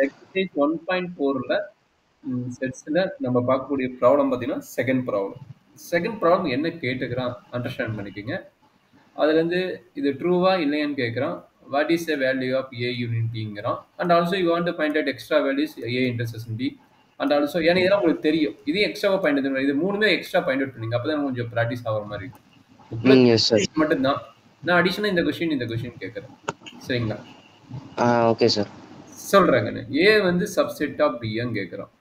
Exercise 1.4ல செட்ஸ்ல நம்ம பார்க்கக்கூடிய problem பார்த்தீங்கன்னா செகண்ட் ப்ராப்ளம் என்ன கேட்டுக்கிறான் அண்டர்ஸ்டாண்ட் பண்ணிக்கோங்க. அதுலேருந்து இது ட்ரூவா இல்லையான்னு கேட்குறான். What is the value of A union பிங்கிறான். And also you want to point out extra values A intersection B. அண்ட் ஆல்சோ ஏன்னா இதெல்லாம் உங்களுக்கு தெரியும். இதையும் எக்ஸ்ட்ராவாக பாயிண்ட் அவுட் இது மூணுமே எக்ஸ்ட்ரா பாயிண்ட் அவுட் பண்ணுங்க. அப்போ தான் கொஞ்சம் ப்ராக்டிஸ் ஆகிற மாதிரி இருக்கும். Yes, sir. மட்டும்தான் நான் அடிஷனாக இந்த கொஸ்டின் கேட்குறேன். சரிங்களா? Okay sir. சொல்றேங்க. ஏ வந்து சப்செட் ஆஃப் பின்னு கேட்குறோம்.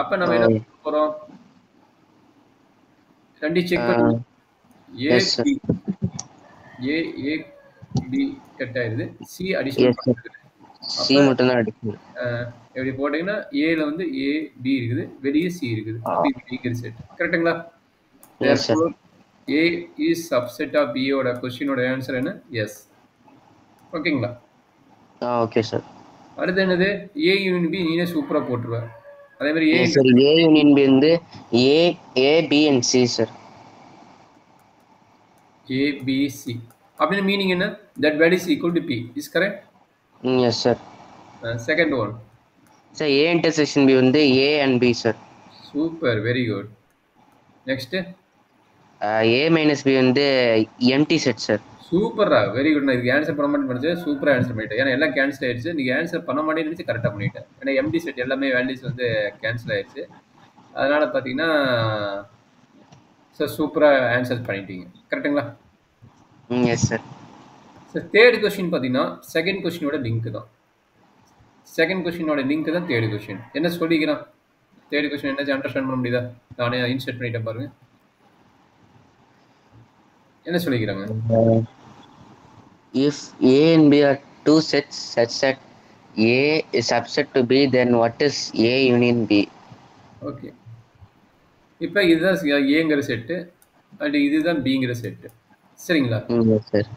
அப்ப நம்ம என்ன பண்ண போறோம்? ரெண்டு செக் பண்ணுவோம். A B A A B cut ஆயிருது. சி அடிஷனல் பண்ணுது. சி மட்டும் தான் அடிஷனல். எப்படி போட்டீங்கன்னா ஏல வந்து ஏ பி இருக்குது, வெளியே சி இருக்குது. அப்ப பிங்கிற செட். கரெக்ட்டுங்களா? therefore A is subset of B ஓட क्वेश्चनோட ஆன்சர் என்ன? எஸ். ஓகேங்களா? Okay sir. அடுத்து என்னது? A யூனியன் B நீனே சூப்பரா போட்டுருவ. அதே மாதிரி A sir A union B வந்து A B and C sir. A B C. அப்படின மீனிங் என்ன? that value is equal to P. Is correct? Yes sir. Second one. Sir A intersection B வந்து A and B sir. Super, very good. Next. A minus B வந்து empty set sir. சூப்பரா, very good. நான் இதுக்கு answer பண்ண மாட்டேன்னு நினைச்சேன். சூப்பரா answer பண்ணிட்டேன். ஏன்னா எல்லாம் கேன்சல் ஆயிடுச்சு. நீங்க ஆன்சர் பண்ண மாட்டேன்னு நினைச்சு கரெக்டா பண்ணிட்டேன். ஏன்னா எம்டி செட் எல்லாமே வேல்யூஸ் வந்து கேன்சல் ஆயிடுச்சு. அதனால பாத்தீங்கன்னா சார் சூப்பரா ஆன்சர் பண்ணிட்டீங்க. கரெக்ட்டுங்களா? Yes sir. Sir third question பாத்தீங்கன்னா செகண்ட் கொஸ்டினோட லிங்க் தான். செகண்ட் கொஸ்டினோட லிங்க் தான் தேர்ட் கொஸ்டின். என்ன சொல்லிக்கிறான்? தேர்ட் கொஸ்டின் என்ன அண்டர்ஸ்டாண்ட் பண்ண முடியுதா? நானே இன்சர்ட் பண்ணிட்டேன் பாருங்க. என்ன சொல்லிக்கிறாங்க? If A and B are two sets such that A is subset to B, then what is A union B? Okay. இப்போ இதுதான் ஏங்கிற செட்டு அண்ட் இதுதான் பிங்கிற செட்டு. சரிங்களா? சார்.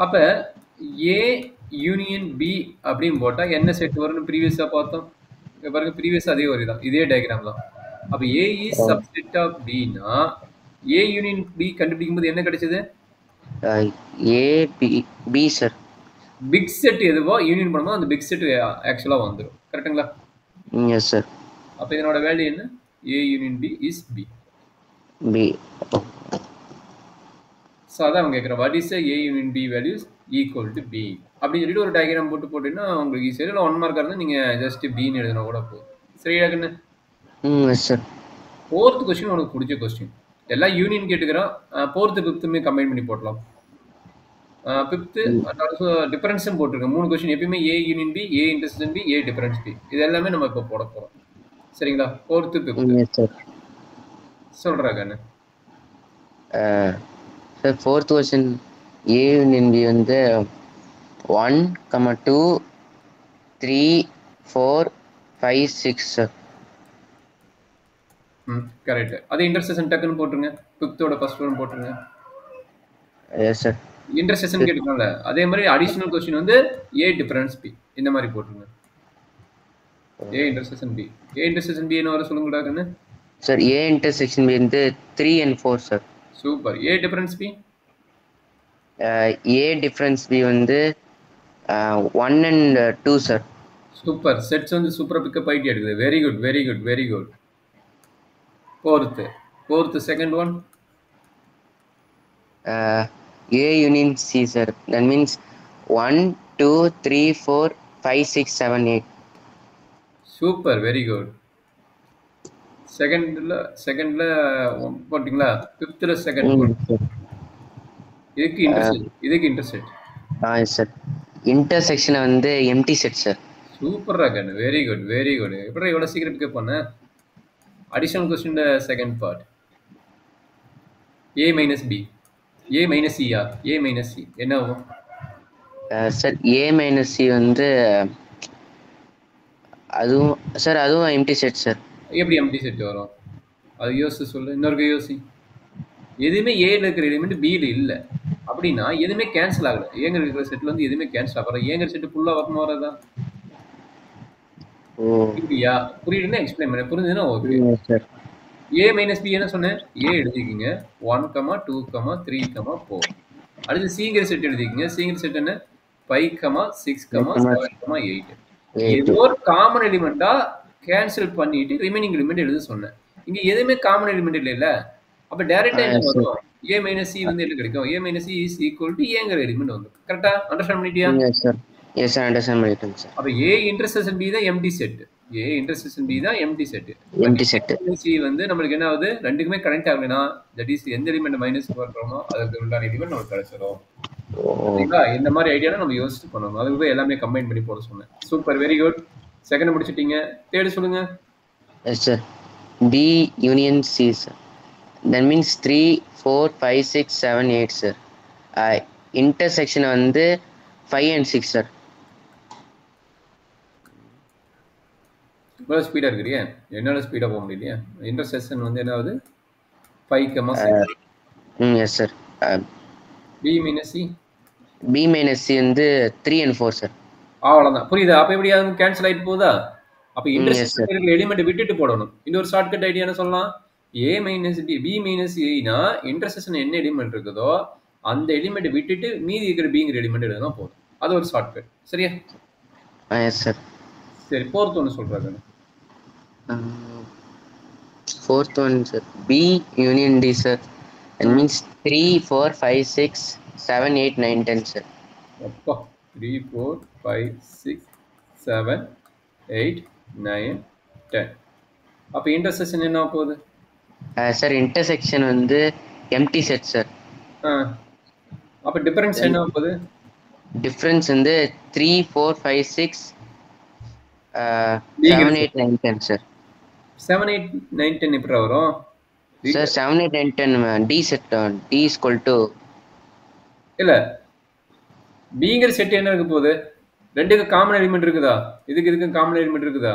அப்ப ஏ யூனியன் பி அப்படின்னு போட்டா என்ன செட் வரும்னு ப்ரீவியஸா பார்த்தோம். இங்க பாருங்க, ப்ரீவியஸ் அதே ஒரு தான், இதே டயக்ராம் தான். அப்ப ஏ இஸ் சப்செட் ஆஃப் பினா ஏ யூனியன் பி கண்டுபிடிக்கும் போது என்ன கிடைச்சது? A B sir. Big set எதுவோ யூனியன் பண்ணும்போது அந்த பிக் செட் ஆக்சுவலா வந்துடும். கரெக்ட்டுங்களா? Yes sir. அப்ப இதனோட வேல்யூ என்ன? A union B is B. B. So அதான் அவங்க கேட்குறேன். What is A union B values equal to B அப்படின்னு சொல்லிட்டு ஒரு டயக்ராம் போட்டீங்கன்னா உங்களுக்கு ஈஸியாக இல்லை. 1 மார்க்காக இருந்தால் நீங்கள் ஜஸ்ட் பின்னு எழுதினா கூட போதும். சரியா கண்ணு? சார். ஃபோர்த் கொஸ்டின் உனக்கு பிடிச்ச கொஸ்டின். எல்லாம் யூனியன் கேட்டுக்கிறான். ஃபோர்த்து ஃபிஃப்த்துமே கம்பைன் பண்ணி போடலாம். ஃபிஃப்த்து அண்ட் ஆல்சோ டிஃபரன்ஸும் போட்டிருக்கேன். 3 கொஸ்டின் எப்பயுமே A union B, A intersection B, A difference B. இது எல்லாமே நம்ம இப்போ போட போகிறோம். சரிங்களா? ஃபோர்த்து ஃபிஃப்த்து சொல்கிறா கண்ணு. Sir fourth question A union B வந்து 1, 2, 3, 4, 5, 6 சார். கரெக்ட். அது இன்டர்செக்ஷன் டக்குன்னு போட்டுருங்க. ஃபிஃப்த்தோட ஃபர்ஸ்ட் ஒன் போட்டுருங்க. Yes sir. இன்டர்செக்ஷன் கேட்டுக்கோங்கள. அதே மாதிரி அடிஷனல் கொஸ்டின் வந்து ஏ டிஃபரன்ஸ் பி இந்த மாதிரி போட்டுருங்க. A intersection B. A intersection B என்ன வர சொல்லுங்கடா கண்ணு. சார் ஏ இன்டர்செக்ஷன் பி வந்து 3 and 4 sir. Super. A difference B? A difference B வந்து 1 and 2 சார். சூப்பர். செட்ஸ் வந்து சூப்பரா பிக்கப் ஆயிட்டே இருக்குது. Very good, very good, very good. Fourth second one A union C sir. That means 1, 2, 3, 4, 5, 6, 7, 8. Super, very good. செகண்ட்ல போட்டிங்களா? ஃபிஃப்த்ல second one. இதுக்கு intersect. Sir. Intersection வந்து empty set sir. சூப்பரா கண்ணு. Very good, very good. எப்படி எவ்வளவு சீக்கிரம் பிக்கப் பண்ண? Additional question second part. A minus B. A minus C yeah? A minus C என்ன ஆகும்? சார் A minus C வந்து அதுவும் சார் அதுவும் எம்டி செட் சார். எப்படி எம்டி செட் வரும்? அது யோசி சொல்லு. இன்னொரு யோசி. எதுவுமே ஏல இருக்கிற எலிமெண்ட் பியில் இல்லை அப்படின்னா எதுவுமே கேன்சல் ஆகல. ஏங்கிற இருக்கிற செட்ல வந்து எதுவுமே கேன்சல் ஆகல. ஏங்கிற செட் ஃபுல்லா வரணும் வரதா? புரியுதா? புரியுதுன்னா எக்ஸ்பிளைன் பண்ண. புரிஞ்சுதுன்னா ஓகே. ஏ மைனஸ் பி என்ன சொன்னேன்? ஏ எழுதிக்கிங்க. 1, 2, 3, 4. அடுத்து சிங்கிற செட் எழுதிக்கிங்க. சிங்கிற செட் என்ன? 5, 6, 7, 8. ஏதோ ஒரு காமன் எலிமெண்டா கேன்சல் பண்ணிட்டு ரிமைனிங் எலிமெண்ட் எழுத சொன்னேன். இங்க எதுவுமே காமன் எலிமெண்ட் இல்லைல்ல. அப்ப டைரக்டா என்ன எஸ் சார். வரும்? a மைனஸ் சி வந்து என்ன கிடைக்கும்? a minus C is equal to ஏங்கிற எலிமெண்ட் வந்து கரெக்டா அண்டர்ஸ்டாண்ட் பண்ணிட்டியா? Yes sir. Yes sir, understand பண்ணிட்டேங்க சார். அப்ப a இன்டர்செக்ஷன் b தான் எம்டி செட். a இன்டர்செக்ஷன் b தான் empty set. Empty set. C வந்து நம்மளுக்கு என்ன ஆகுது? ரெண்டுக்குமே கனெக்ட் ஆகலைன்னா தட் இஸ் எந்த எலிமெண்ட் மைனஸ் பண்றோமோ அதுக்கு உண்டான எலிமெண்ட் நமக்கு கிடைச்சிடும். சரிங்களா? இந்த மாதிரி ஐடியால நம்ம யோசிச்சு பண்ணணும். அதுக்கு தான் எல்லாமே கம்பைன் பண்ணி போட சொன்னேன். Super, very good. செகண்ட் முடிச்சிட்டீங்க. தேர்ட் சொல்லுங்க. Yes sir. B union C sir. That means 3, 4, 5, 6, 7, 8 sir. Intersection வந்து 5 and 6 சார். இவ்வளோ ஸ்பீடாக இருக்கிறியா? என்னால் ஸ்பீடாக போக முடியலையா? இன்டர்செக்ஷன் வந்து என்ன ஆகுது? 5, 6. S sir. B minus C. B minus C வந்து 3 and 4 சார். அவ்வளோதான். புரியுதா? அப்போ எப்படி கேன்சல் ஆகிட்டு போகுதா? அப்போ yes இன்டர்செக்ஷன் sir. இருக்கிற எலிமெண்ட் விட்டுட்டு போடணும். இன்னொரு ஷார்ட்கட் ஐடியா என்ன சொல்லலாம்? A minus D B minus சினா இன்டர்செக்ஷன் என்ன எலிமெண்ட் இருக்குதோ அந்த எலிமெண்ட் விட்டுட்டு மீதி இருக்கிற பிங்கிற எலிமெண்ட் எழுதுனா போதும். அது ஒரு ஷார்ட்கட். சரியா? Yes sir. சரி, ஃபோர்த் ஒன்று சொல்றாங்க. Fourth one sir. B union D sir. That means 3, 4, 5, 6, 7, 8, 9, 10 sir. அப்பா 3, 4, 5, 6, 7, 8, 9, 10. அப்போ இன்டர்செக்ஷன் என்ன போகுது? சார் இன்டர்செக்ஷன் வந்து எம்டி செட் சார். அப்போ டிஃபரன்ஸ் என்ன போகுது? டிஃபரன்ஸ் வந்து 3, 4, 5, 6, 7, 8, 9, 10 சார். 7, 8, 9, 10 எப்படி வரும்? Sir 7, 8, 9, 10 D set. D is equal to இல்ல பிங்கிற செட் என்ன இருக்க போகுது? ரெண்டுக்கு காமன் எலிமெண்ட் இருக்குதா? இதுக்கு காமன் எலிமெண்ட் இருக்குதா?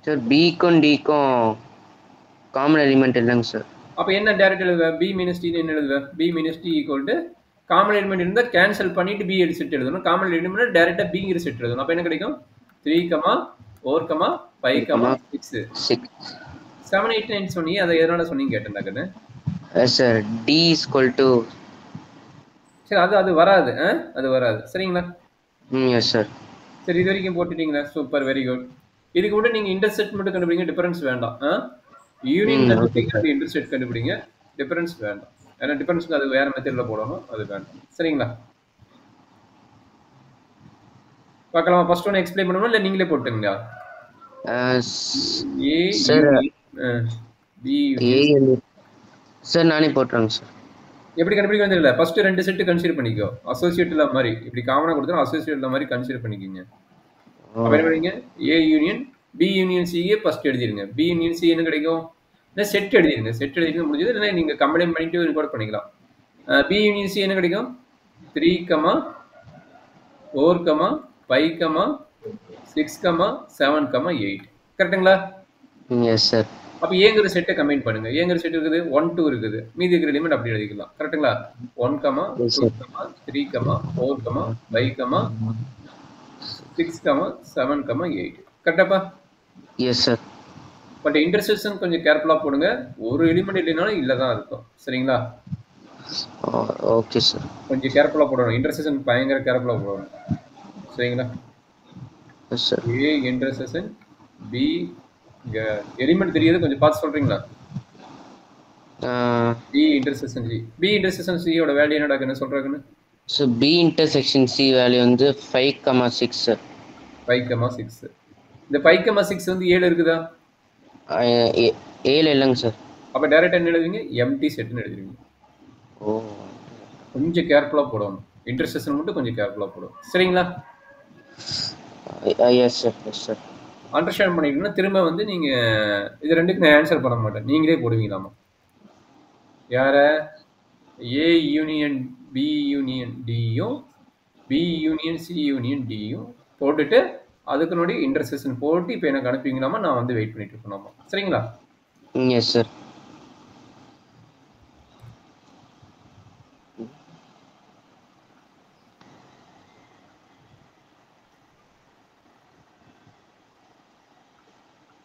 சார் பிக்கும் டிக்கும் காமன் எலிமெண்ட் இல்லைங்க சார். அப்போ என்ன டைரக்ட் எழுதுவ? B மைனஸ் டி என்ன எழுதுவ? B minus D equal to common element இருந்தால் கேன்சல் பண்ணிட்டு B செட் எழுதணும். காமன் எலிமெண்ட் டைரக்டா பிங்கிற செட் எழுதணும். அப்போ என்ன கிடைக்கும்? 3, 4, 5, 6. 7, 8, 9 சொன்னீங்க. அதை எதனால சொன்னீங்க கேட்டேன். Sir D is equal to. சரி, அது வராது. அது வராது. சரிங்களா? Yes sir. சரி, இது வரைக்கும் போட்டுட்டீங்களா? Super, very good. இதுக்கு மட்டும் நீங்க இன்டர்செக்ட் மட்டும் கண்டுபிடிங்க, டிஃபரன்ஸ் வேண்டாம். யூனியன் கண்டுபிடிங்க, இன்டர்செக்ட் கண்டுபிடிங்க, டிஃபரன்ஸ் வேண்டாம். ஏன்னா டிஃபரன்ஸ்க்கு அது வேற மெத்தட்ல போடணும், அது வேண்டாம். சரிங்களா? பார்க்கலாமா? ஃபர்ஸ்ட் ஒன் எக்ஸ்பிளைன் பண்ணணும் இல்ல நீங்களே போட்டுங்களா? ஏ சார் பி சார் நானே போட்டுறேங்க சார். எப்படி கண்டுபிடிக்க தெரியல. ஃபர்ஸ்ட் ரெண்டு செட் கன்சிடர் பண்ணிக்கோ. அசோசியேட்ல மாதிரி இப்படி காமனா கொடுத்தா அசோசியேட்ல மாதிரி கன்சிடர் பண்ணிக்கிங்க. அப்ப என்ன பண்ணீங்க? A union B union C first எழுதிருங்க. பி யூனியன் சி என்ன கிடைக்கும்? செட் எழுதிருங்க. செட் எழுதிட்டு முடிஞ்சது. இல்லைன்னா நீங்க கம்பைன் பண்ணிட்டு ரெக்கார்ட் பண்ணிக்கலாம். பி யூனியன் சி என்ன கிடைக்கும்? 3, 4, 5, 6, 7, 8. கரெக்ட்டுங்களா? Yes sir. அப்ப ஏங்கிற செட்டை கம்பைன் பண்ணுங்க. ஏங்கிற செட் இருக்குது 1, 2 இருக்குது. மீதி இருக்கிற எலிமெண்ட் அப்படி எழுதிக்கலாம். கரெக்ட்டுங்களா? 1, 2, 3, 4, 5, 6, 7, 8. கரெக்டாப்பா? Yes sir. பட் இன்டர்செக்ஷன் கொஞ்சம் கேர்ஃபுல்லா போடுங்க. ஒரு எலிமெண்ட் இல்லைனாலும் இல்லதான் இருக்கும். சரிங்களா? Okay sir. கொஞ்சம் கேர்ஃபுல்லா போடணும். இன்டர்செக்ஷன் பயங்கர கேர்ஃபுல்லா போடணும். சரிங்களா? Yes sir. A intersection B element தெரியாது, கொஞ்சம் பார்த்து சொல்றீங்களா? B intersection C. B intersection C யோட வேல்யூ என்னடா என்ன சொல்றாங்கன்னு? So B intersection C value வந்து 5, 6 சார். 5, 6. இந்த 5, 6 வந்து 7 இருக்குதா? 7 இல்லைங்க சார். அப்ப டைரக்டா என்ன எழுதுவீங்க? எம்டி செட்னு எழுதுவீங்க. ஓ, கொஞ்சம் கேர்ஃபுல்லா போடணும். இன்டர்செக்ஷன் மட்டும் கொஞ்சம் கேர்ஃபுல்லா போடணும். சரிங்களா? Yes sir. Yes sir. Understand பண்ணிட்டீங்கன்னா திரும்ப வந்து நீங்க இது ரெண்டுக்கு நான் ஆன்சர் பண்ண மாட்டேன், நீங்களே போடுவீங்களாமா. யார? ஏ யூனியன் பி யூனியன் டியும் பி யூனியன் சி யூனியன் டியும் போட்டுட்டு அதுக்கு இன்டர்செக்ஷன் போட்டு இப்போ எனக்கு அனுப்புவீங்களாமா, நான் வந்து வெயிட் பண்ணிட்டு இருக்கணுமா. சரிங்களா? Yes sir.